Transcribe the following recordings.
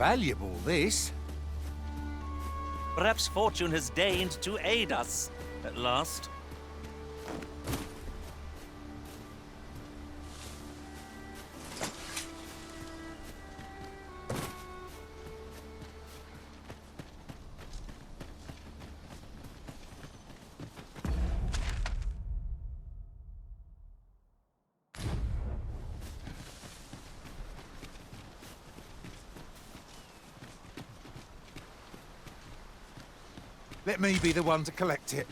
Valuable, this. Perhaps fortune has deigned to aid us, at last. Let me be the one to collect it.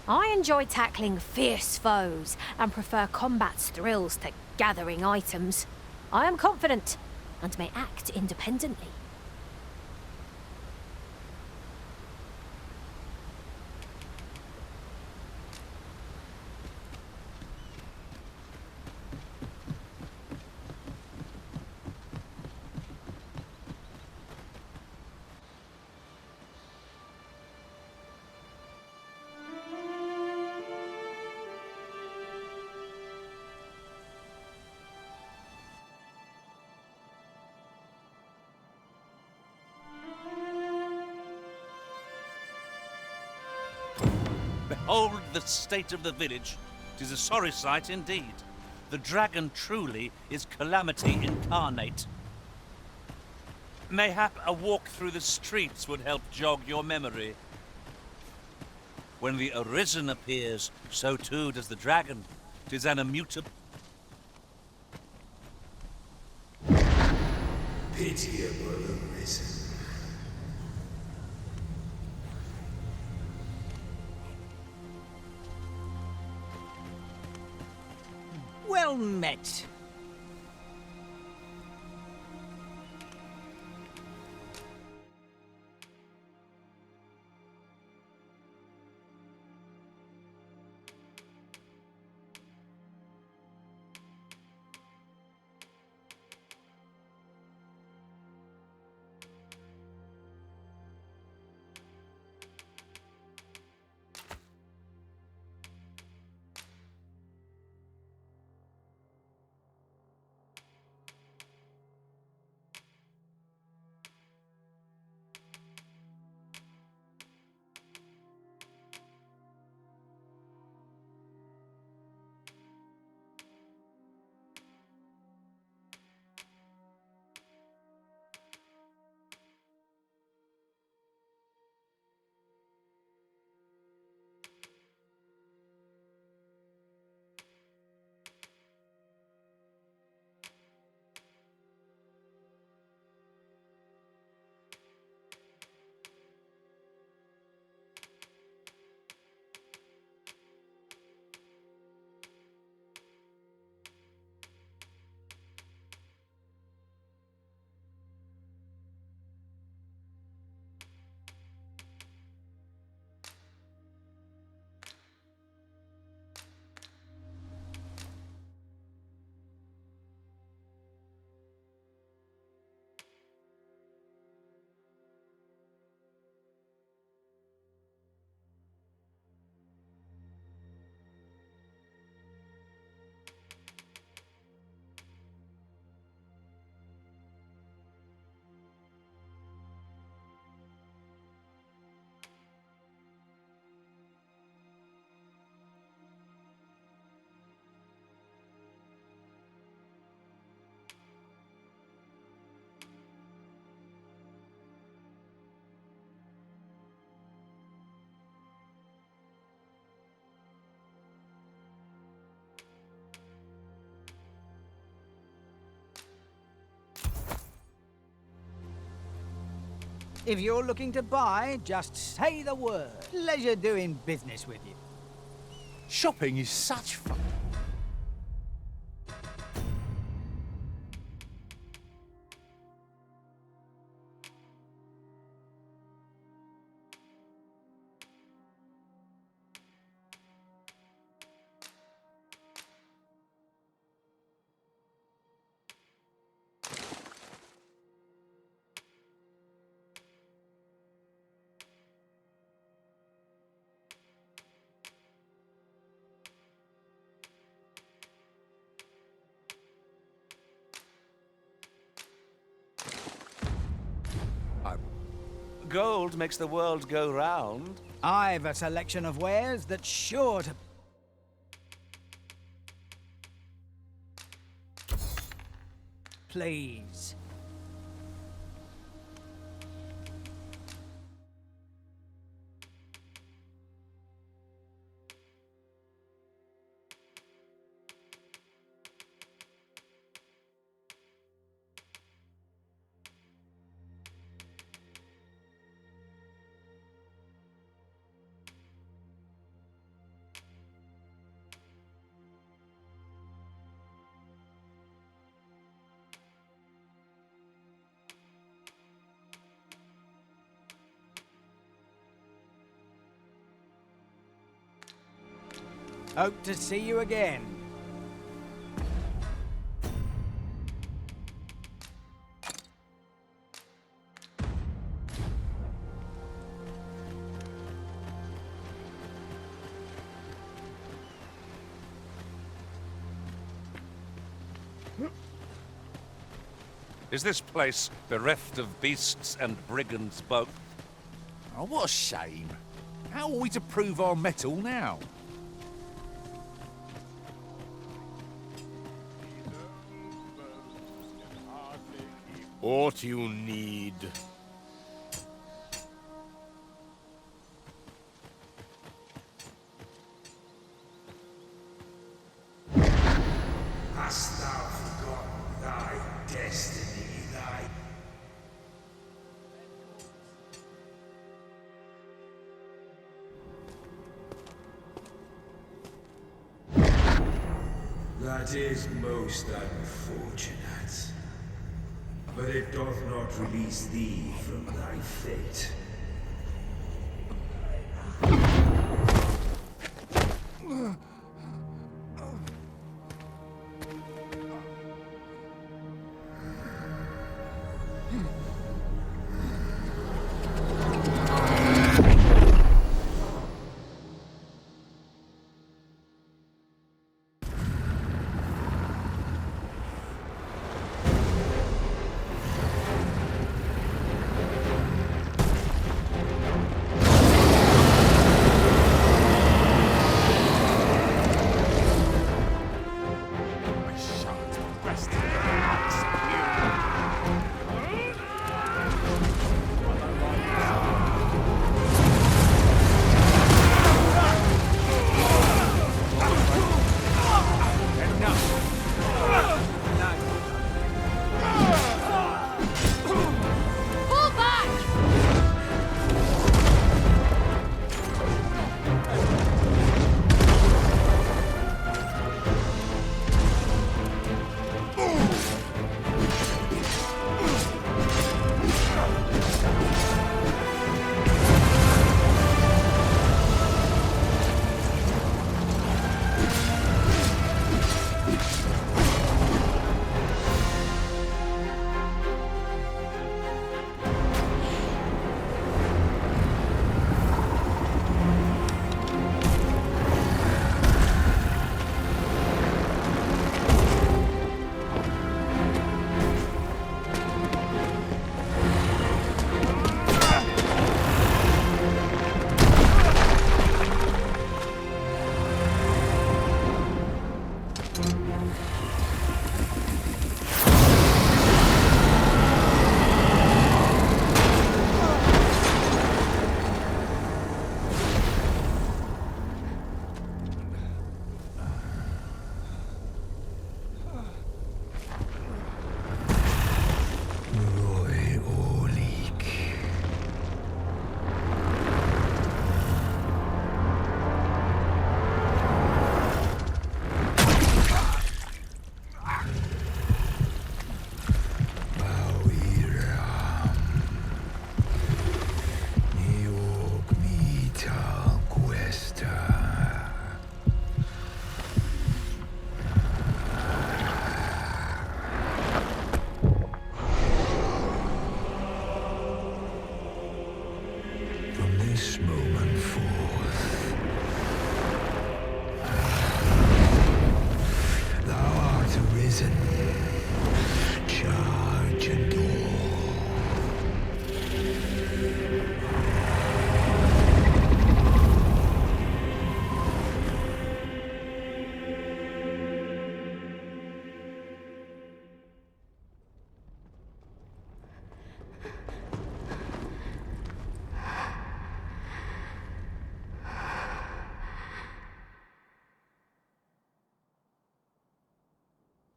I enjoy tackling fierce foes and prefer combat's thrills to gathering items. I am confident and may act independently. Behold the state of the village. 'Tis a sorry sight indeed. The dragon truly is calamity incarnate. Mayhap a walk through the streets would help jog your memory. When the Arisen appears, so too does the dragon. 'Tis an immutable... Pitiable Arisen. Well met. If you're looking to buy, just say the word. Pleasure doing business with you. Shopping is such fun. gold makes the world go round. I've a selection of wares that's sure to... Please. Hope to see you again. Is this place bereft of beasts and brigands both? Oh, what a shame. How are we to prove our mettle now? What you need. Hast thou forgotten thy destiny, thy... That is most unfortunate. But it doth not release thee from thy fate.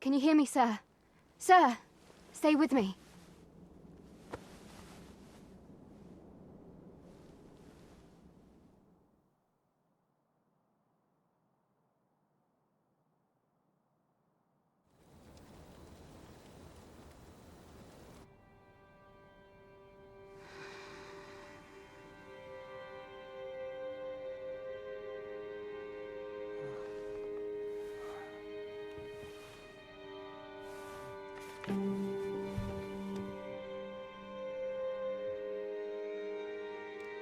Can you hear me, sir? Sir, stay with me.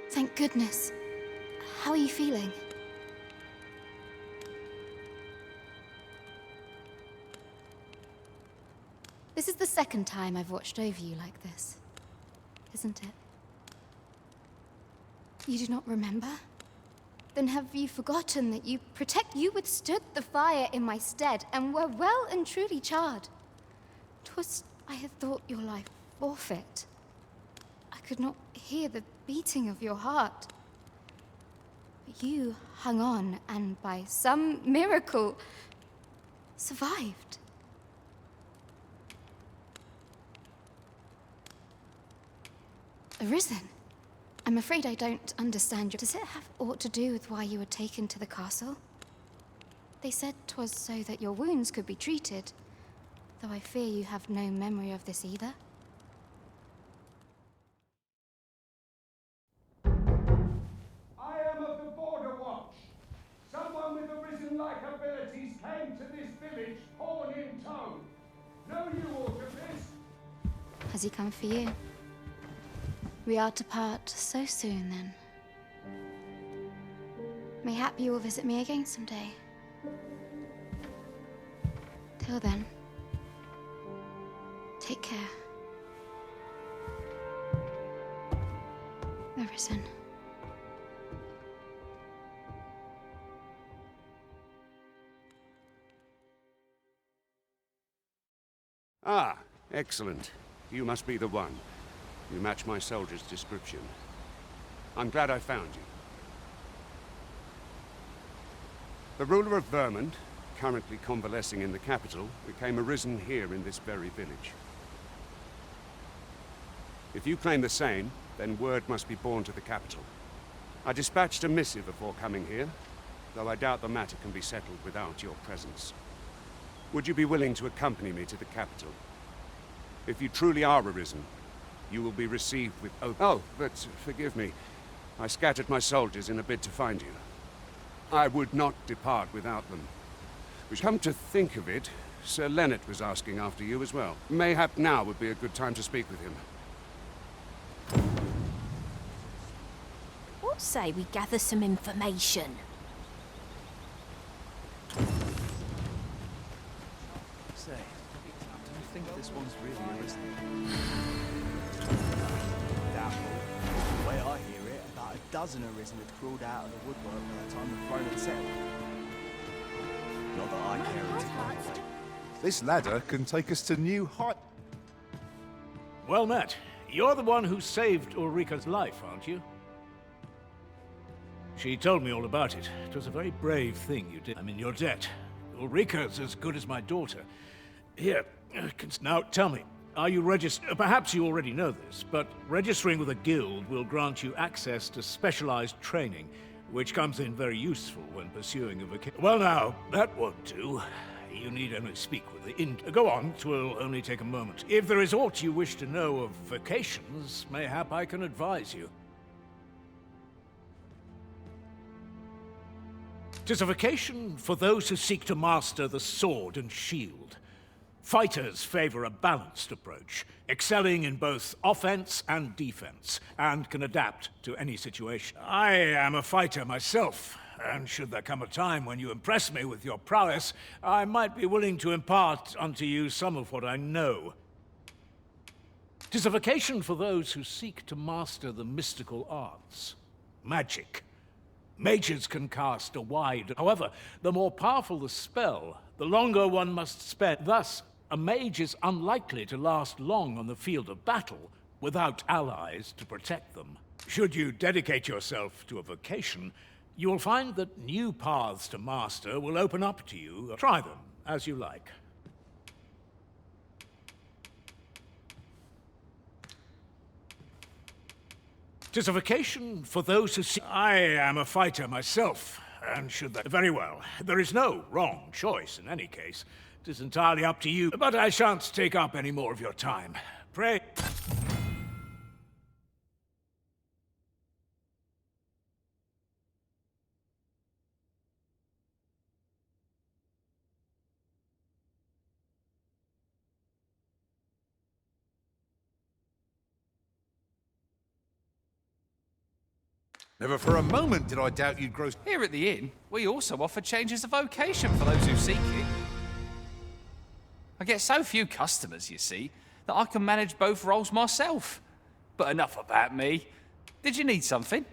Thank goodness. How are you feeling? This is the second time I've watched over you like this, isn't it? You do not remember? Then have you forgotten that you withstood the fire in my stead and were well and truly charred? 'Twas, I had thought your life forfeit. I could not hear the beating of your heart. But you hung on and by some miracle survived. Arisen? I'm afraid I don't understand you. Does it have aught to do with why you were taken to the castle? They said 'twas so that your wounds could be treated, though I fear you have no memory of this either. I am of the Border Watch. Someone with Arisen-like abilities came to this village, horn in tow. Know you aught of this? Has he come for you? We are to part so soon, then. Mayhap you will visit me again someday. Till then, take care. Arisen. Ah, excellent. You must be the one. You match my soldier's description. I'm glad I found you. The ruler of Vermont, currently convalescing in the capital, became arisen here in this very village. If you claim the same, then word must be borne to the capital. I dispatched a missive before coming here, though I doubt the matter can be settled without your presence. Would you be willing to accompany me to the capital? If you truly are arisen, you will be received with open... Oh, but forgive me. I scattered my soldiers in a bid to find you. I would not depart without them. Come to think of it, Sir Leonard was asking after you as well. Mayhap now would be a good time to speak with him. What say we gather some information? Say, do you think this one's really arisen? Doubtful. The way I hear it, about a dozen arisen had crawled out of the woodwork by the time the throne had settled. Not that I care particularly. This ladder can take us to new heights. Well met. You're the one who saved Ulrika's life, aren't you? She told me all about it. It was a very brave thing you did. I'm in your debt. Ulrika's as good as my daughter. Here, now tell me, are you registered? Perhaps you already know this, but registering with a guild will grant you access to specialized training, which comes in very useful when pursuing a vocation. Well now, that won't do. You need only speak with the Go on, 'twill only take a moment. If there is aught you wish to know of vocations, mayhap I can advise you. 'Tis a vocation for those who seek to master the sword and shield. Fighters favor a balanced approach, excelling in both offense and defense, and can adapt to any situation. I am a fighter myself, and should there come a time when you impress me with your prowess, I might be willing to impart unto you some of what I know. 'Tis a vocation for those who seek to master the mystical arts. Magic. Mages can cast a wide... However, the more powerful the spell, the longer one must spend. Thus, a mage is unlikely to last long on the field of battle without allies to protect them. Should you dedicate yourself to a vocation, you will find that new paths to master will open up to you. Try them as you like. 'Tis a vocation for those who seek... I am a fighter myself, and should that... Very well. There is no wrong choice in any case. 'Tis entirely up to you, but I shan't take up any more of your time. Pray... Never for a moment did I doubt you'd grow... Here at the inn, we also offer changes of vocation for those who seek it. I get so few customers, you see, that I can manage both roles myself. But enough about me. Did you need something?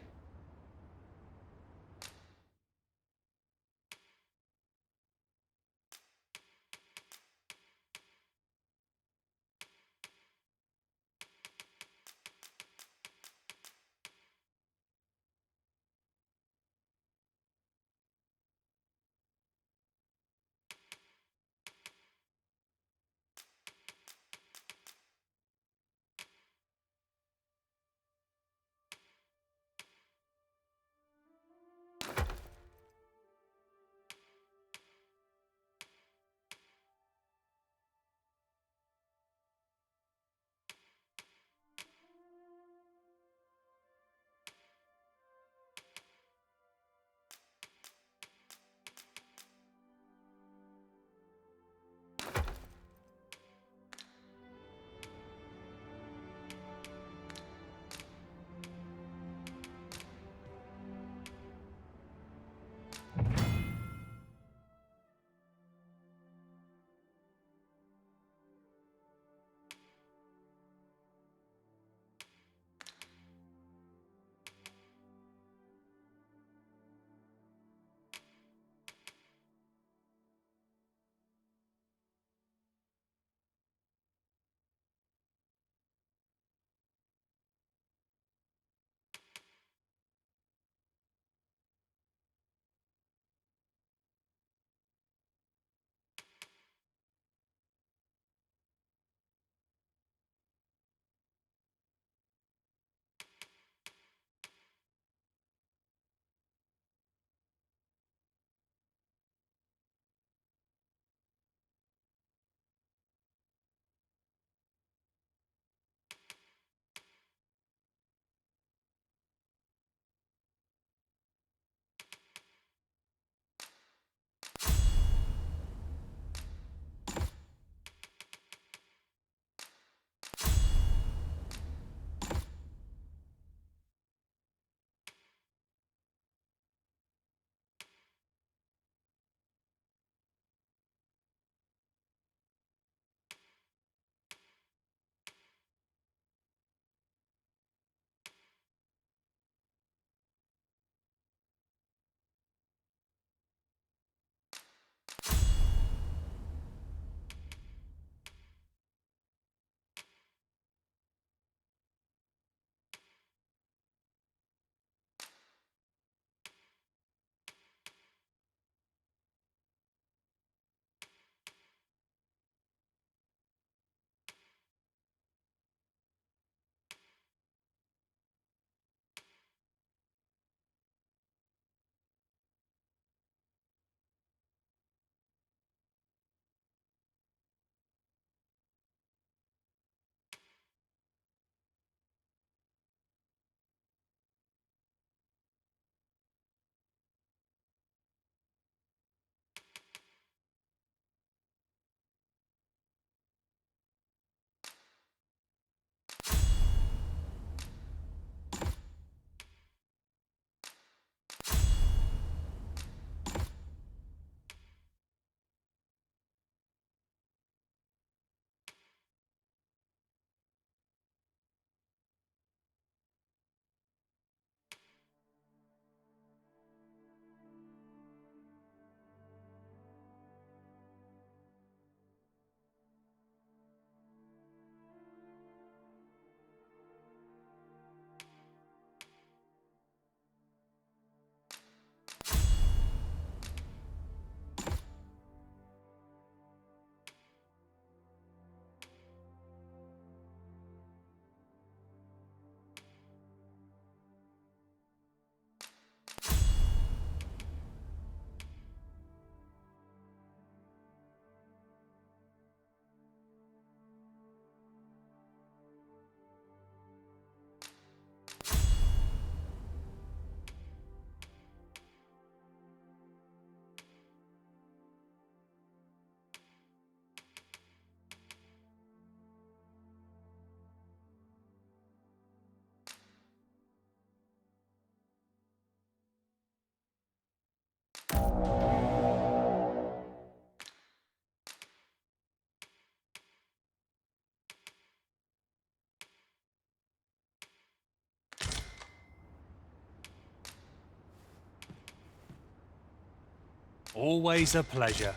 Always a pleasure.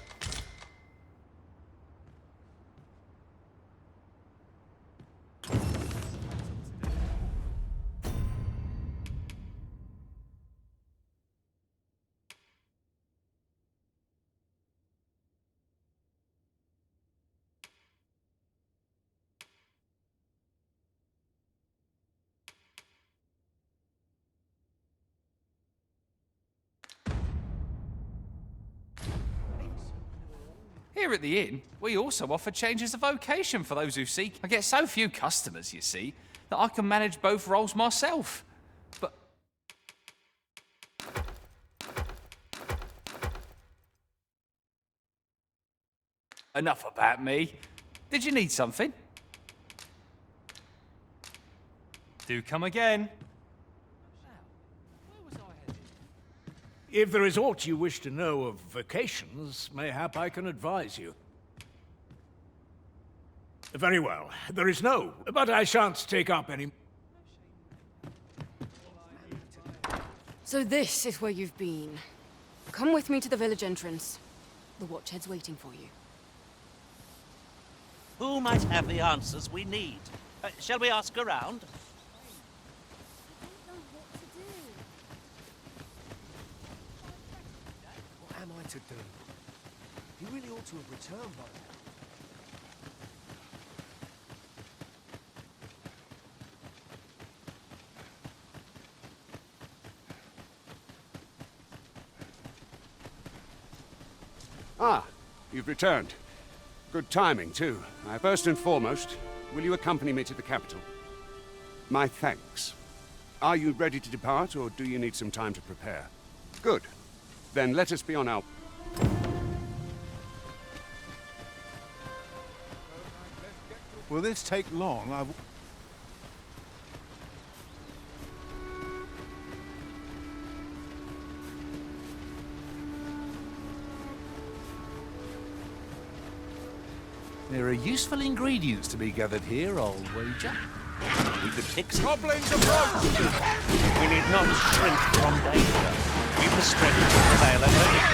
Here at the inn, we also offer changes of vocation for those who seek. I get so few customers, you see, that I can manage both roles myself. But... Enough about me. Did you need something? Do come again. If there is aught you wish to know of vocations, mayhap I can advise you. Very well. There is no, but I shan't take up any... So this is where you've been. Come with me to the village entrance. The watchhead's waiting for you. Who might have the answers we need? Shall we ask around? What am I to do? He really ought to have returned by now. Ah, you've returned. Good timing, too. First and foremost, will you accompany me to the capital? My thanks. Are you ready to depart, or do you need some time to prepare? Good. Then let us be on our... Will this take long? There are useful ingredients to be gathered here, I'll wager. We could pick Goblins approach! We need not shrink from danger. We've the strength to prevail over anything.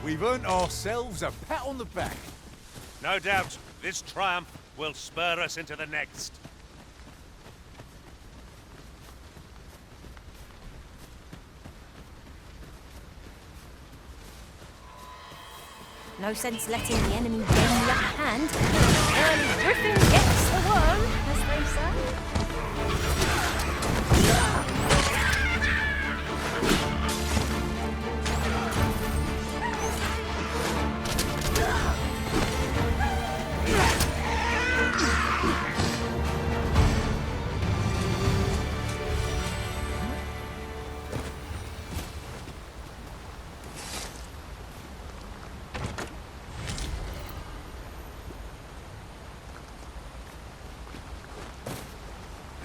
We've earned ourselves a pat on the back. No doubt, this triumph will spur us into the next. No sense letting the enemy gain the upper hand. Early griffin gets the worm, as they say.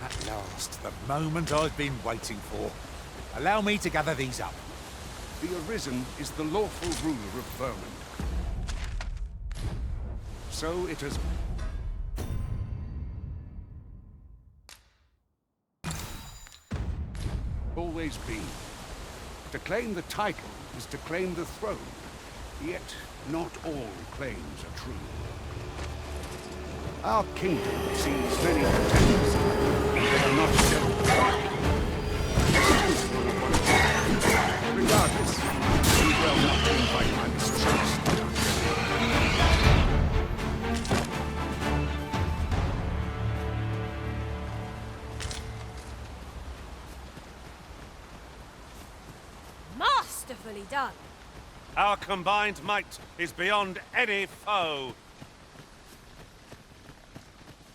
At last, the moment I've been waiting for. Allow me to gather these up. The Arisen is the lawful ruler of Vermund. So it has... always been. To claim the title is to claim the throne. Yet, not all claims are true. Our kingdom sees many pretenders, but are not shown. Regardless, we will not invite my mistrust. Masterfully done. Our combined might is beyond any foe.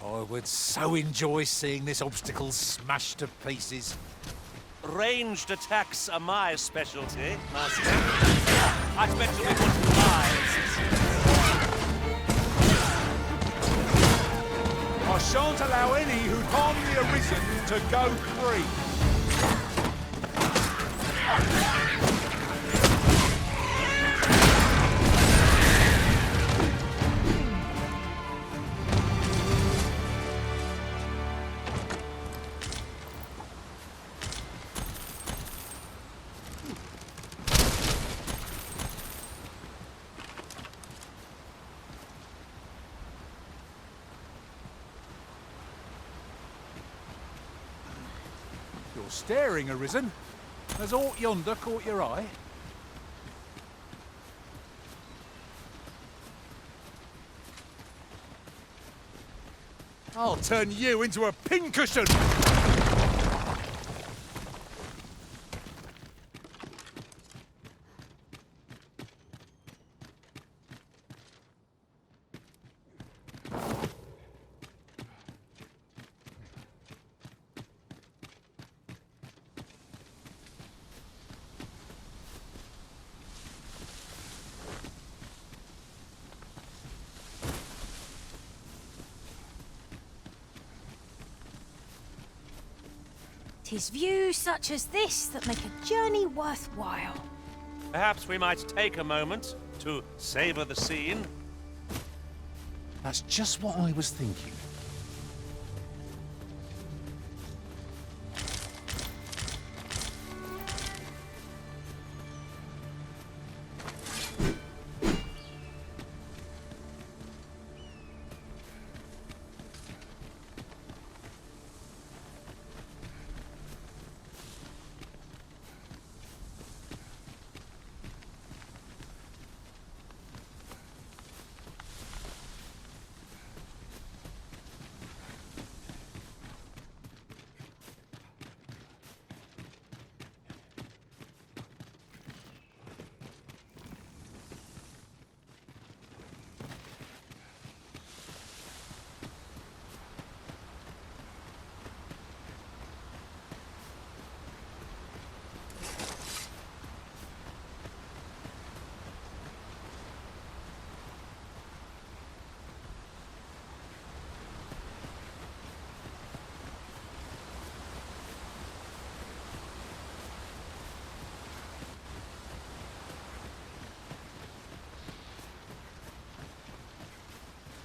I would so enjoy seeing this obstacle smashed to pieces. Ranged attacks are my specialty, Master. I bet you we wouldn't lie. shan't allow any who'd harm the Arisen to go free. You're staring, Arisen. Has aught yonder caught your eye? I'll turn you into a pincushion! Tis views such as this that make a journey worthwhile. Perhaps we might take a moment to savor the scene. That's just what I was thinking.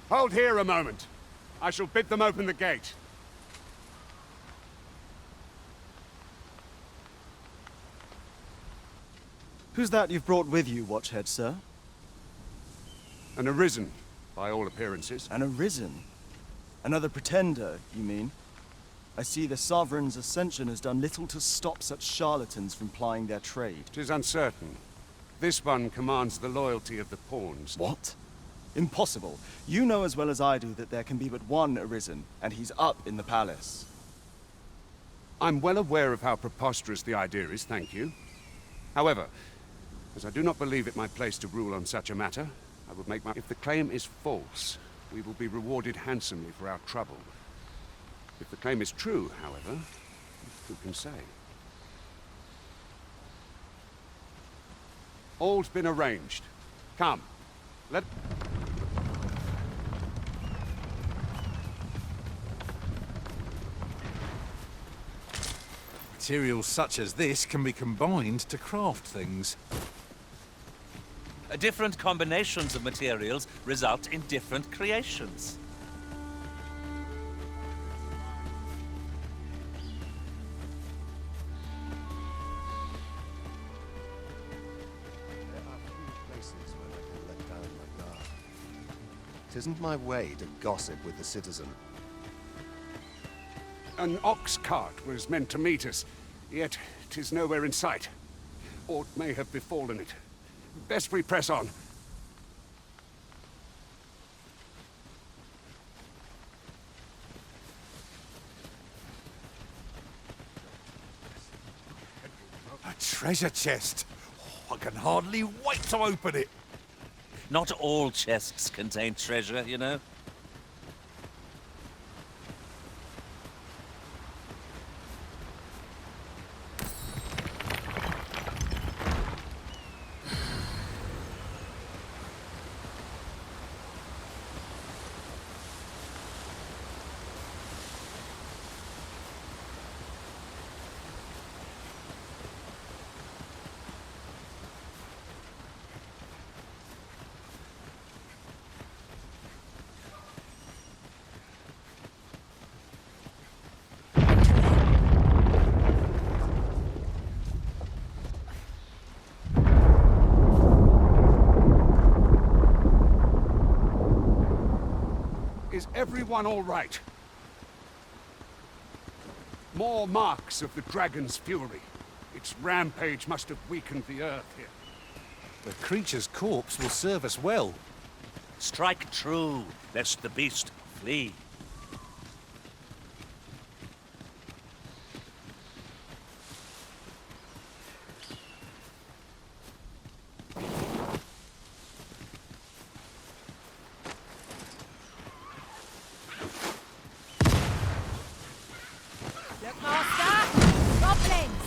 Hold here a moment. I shall bid them open the gate. Who's that you've brought with you, Watchhead, sir? An Arisen, by all appearances. An Arisen? Another pretender, you mean? I see the Sovereign's ascension has done little to stop such charlatans from plying their trade. 'Tis uncertain. This one commands the loyalty of the pawns. What? Impossible. You know as well as I do that there can be but one Arisen, and he's up in the palace. I'm well aware of how preposterous the idea is, thank you. However, as I do not believe it my place to rule on such a matter, I would make my... If the claim is false, we will be rewarded handsomely for our trouble. If the claim is true, however, who can say? All's been arranged. Come, let... Materials such as this can be combined to craft things. Different combinations of materials result in different creations. There are few places where I can let down my guard. 'Tisn't my way to gossip with the citizen. An ox cart was meant to meet us, yet 'tis nowhere in sight. Aught may have befallen it. Best we press on. A treasure chest. Oh, I can hardly wait to open it. Not all chests contain treasure, you know. everyone all right? More marks of the dragon's fury. Its rampage must have weakened the earth here. The creature's corpse will serve us well. Strike true, lest the beast flee. Look, Master! Goblins!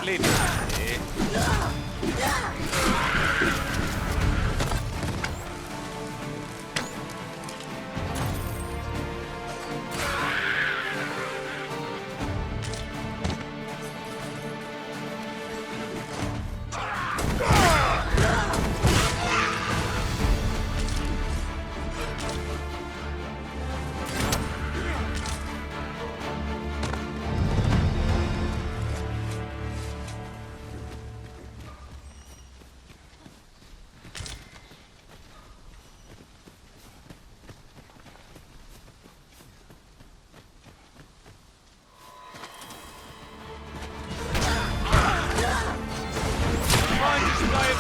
Leave it here.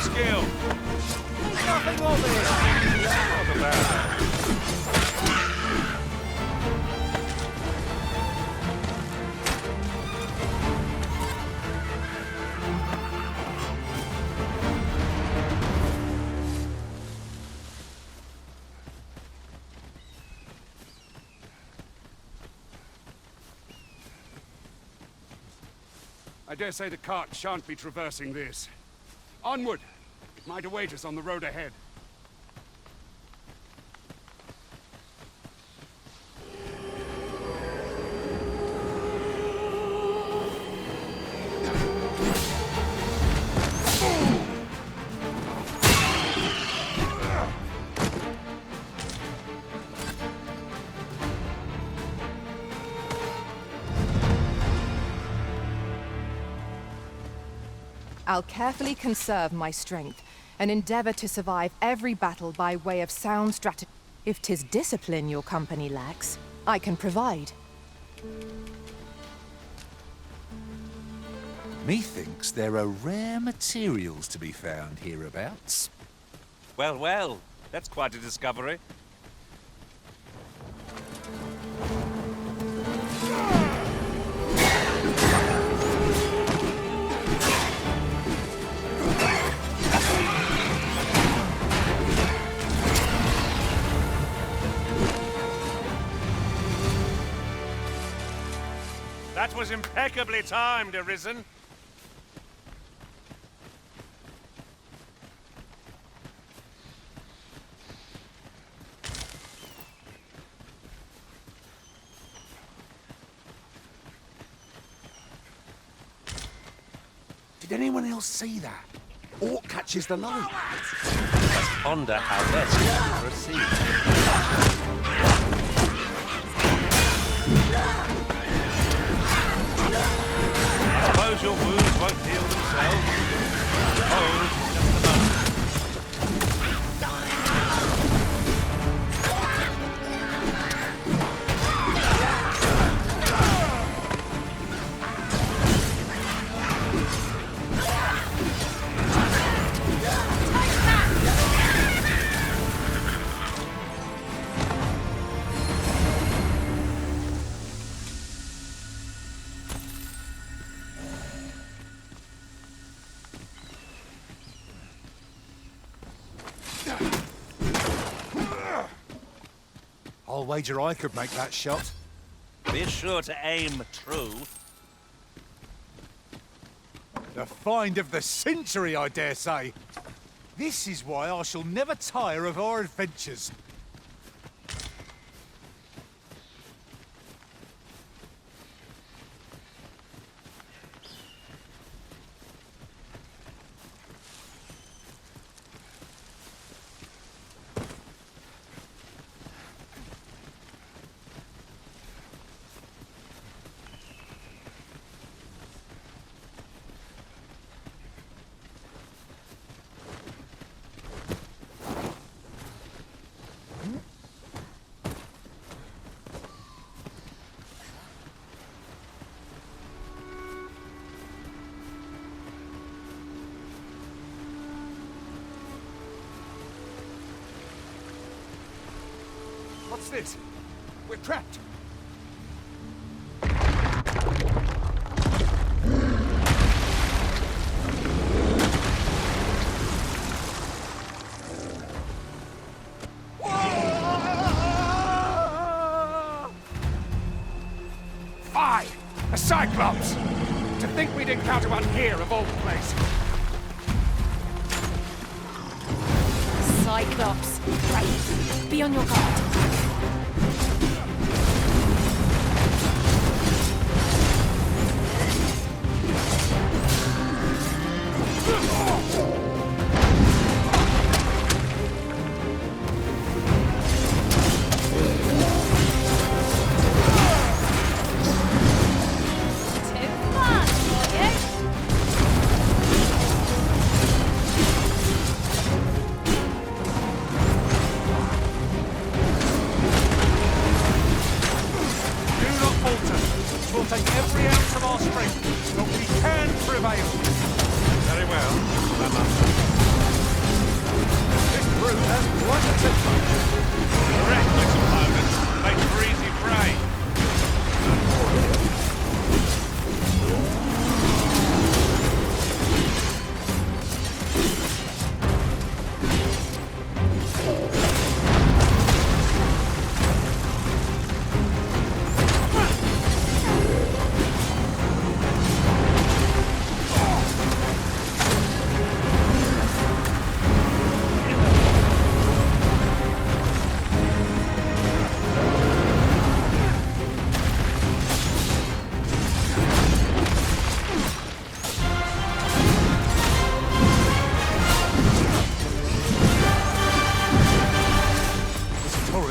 Skill. Nothing of it! Not about I dare say the cart shan't be traversing this. Onward! It might await us on the road ahead. I'll carefully conserve my strength and endeavor to survive every battle by way of sound strategy. If 'tis discipline your company lacks, I can provide. Methinks there are rare materials to be found hereabouts. Well, well, that's quite a discovery. That was impeccably timed, Arisen. Did anyone else see that? Orc catches the light. Let's ponder how best to proceed. I suppose your wounds won't heal themselves. Hold just a moment. I'll wager I could make that shot. Be sure to aim true. The find of the century, I dare say. This is why I shall never tire of our adventures. What's this? We're trapped. Fie! A Cyclops! To think we'd encounter one here of all places. Cyclops. Right. Be on your guard.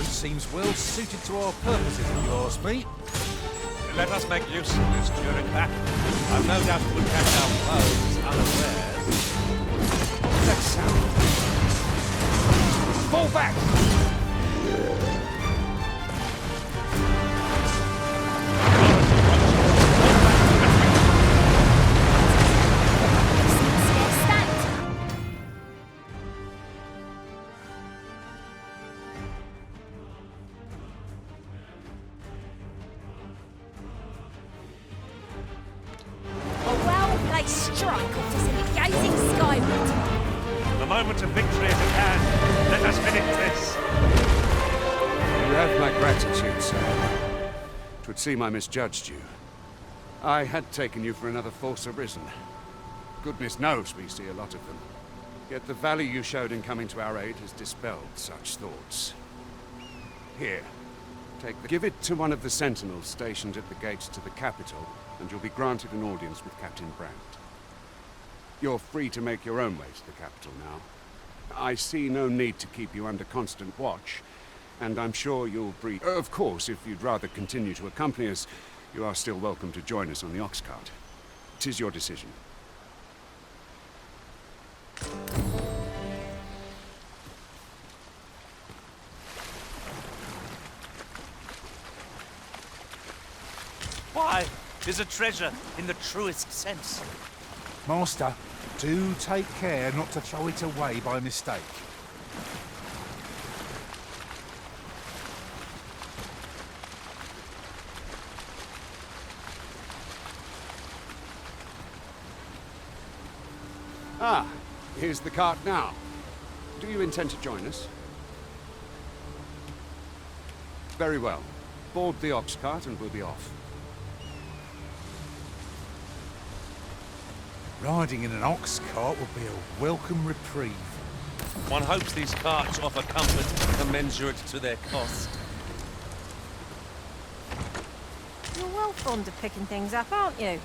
Seems well suited to our purposes, if you ask me. Let us make use of this during battle. I've no doubt it will catch our foes unawares. What's that sound? Fall back! The moment of victory is at hand. Let us finish this. You have my gratitude, sir. 'Twould seem I misjudged you. I had taken you for another force arisen. Goodness knows we see a lot of them. Yet the value you showed in coming to our aid has dispelled such thoughts. Here, give it to one of the sentinels stationed at the gates to the capital, and you'll be granted an audience with Captain Brandt. You're free to make your own way to the capital now. I see no need to keep you under constant watch, and I'm sure you'll breathe. Of course, if you'd rather continue to accompany us, you are still welcome to join us on the ox cart. 'Tis your decision. Why, there's a treasure in the truest sense. Master, do take care not to throw it away by mistake. Ah, here's the cart now. Do you intend to join us? Very well. Board the ox cart and we'll be off. Riding in an ox cart would be a welcome reprieve. One hopes these carts offer comfort commensurate to their cost. You're well fond of picking things up, aren't you?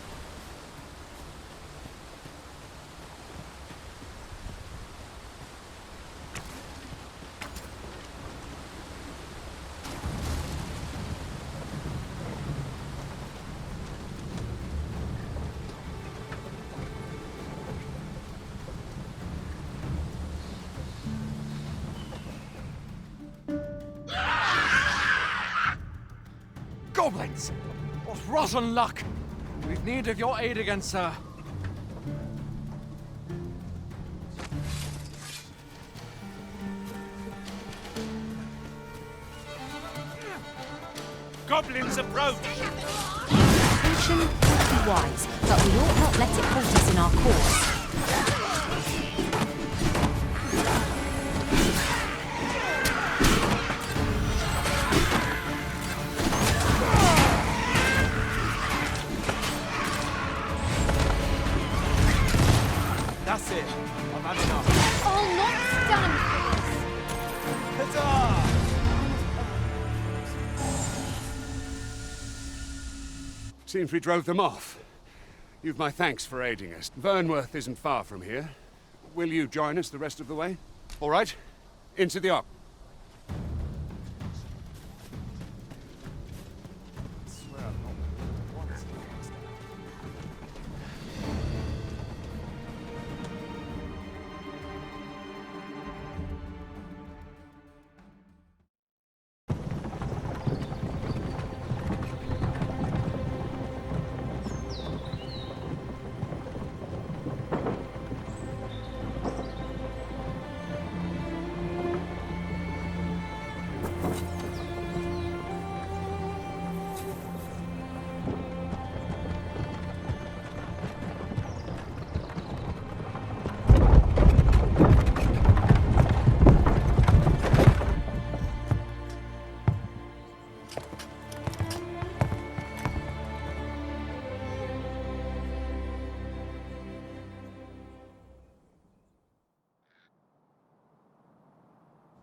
Goblins! What rotten luck! We've need of your aid again, sir. goblins approach! Caution would be wise, but we ought not let it halt us in our course. That's it. I've had enough. I'll not stand for this! Huzzah! Seems we drove them off. You've my thanks for aiding us. Vernworth isn't far from here. Will you join us the rest of the way? All right. Into the Ark.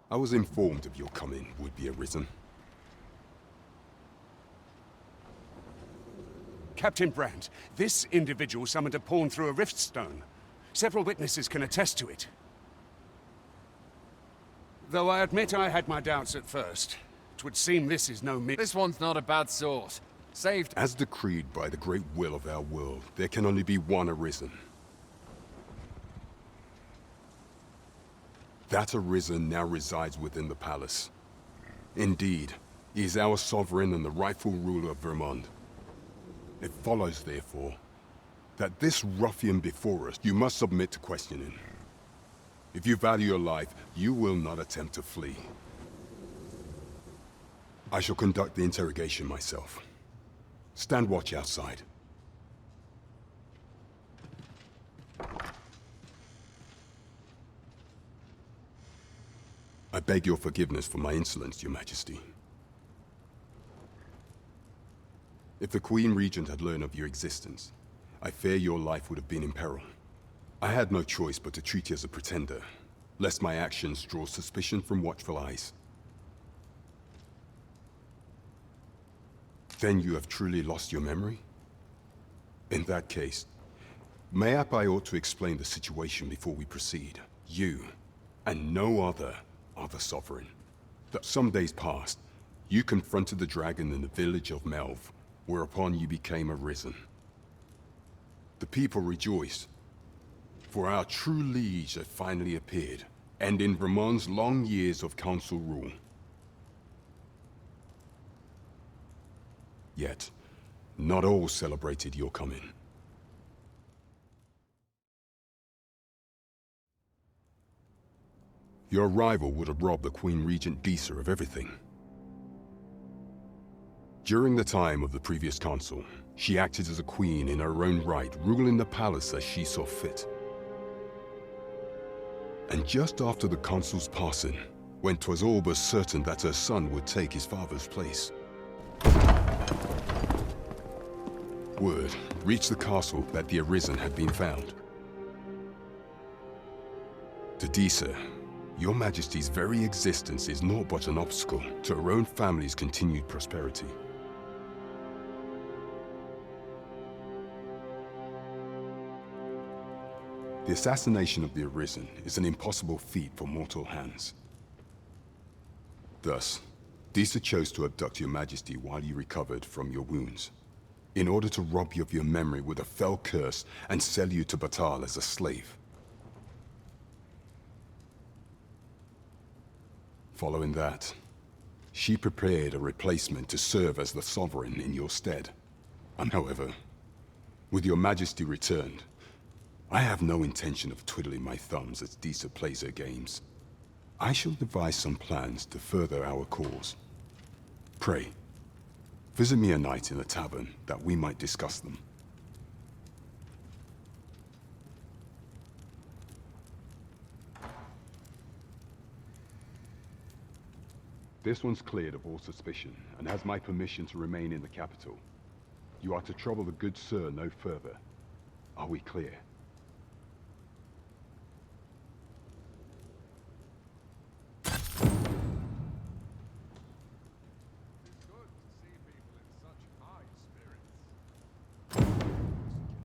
I was informed of your coming, would-be Arisen. Captain Brandt, this individual summoned a pawn through a rift stone. Several witnesses can attest to it. Though I admit I had my doubts at first. 'Twould seem this is no mere— This one's not a bad sort. Saved— As decreed by the great will of our world, there can only be one Arisen. That Arisen now resides within the palace. Indeed, he is our sovereign and the rightful ruler of Vermont. It follows, therefore, that this ruffian before us, you must submit to questioning. If you value your life, you will not attempt to flee. I shall conduct the interrogation myself. Stand watch outside. I beg your forgiveness for my insolence, Your Majesty. If the Queen Regent had learned of your existence, I fear your life would have been in peril. I had no choice but to treat you as a pretender, lest my actions draw suspicion from watchful eyes. Then you have truly lost your memory? In that case, mayhap I ought to explain the situation before we proceed. You, and no other, are the Sovereign. That some days past, you confronted the dragon in the village of Melv, whereupon you became Arisen. The people rejoiced, for our true liege had finally appeared, ending Vermont's long years of council rule. Yet, not all celebrated your coming. Your arrival would have robbed the Queen Regent Disa of everything. During the time of the previous consul, she acted as a queen in her own right, ruling the palace as she saw fit. And just after the consul's passing, when 'twas all but certain that her son would take his father's place, word reached the castle that the Arisen had been found. To Disa, Your Majesty's very existence is naught but an obstacle to her own family's continued prosperity. The assassination of the Arisen is an impossible feat for mortal hands. Thus, Disa chose to abduct Your Majesty while you recovered from your wounds, in order to rob you of your memory with a fell curse and sell you to Batal as a slave. Following that, she prepared a replacement to serve as the Sovereign in your stead. And however, with Your Majesty returned, I have no intention of twiddling my thumbs as Disa plays her games. I shall devise some plans to further our cause. Pray, Visit me a night in the tavern, that we might discuss them. This one's cleared of all suspicion, and has my permission to remain in the capital. You are to trouble the good sir no further. Are we clear?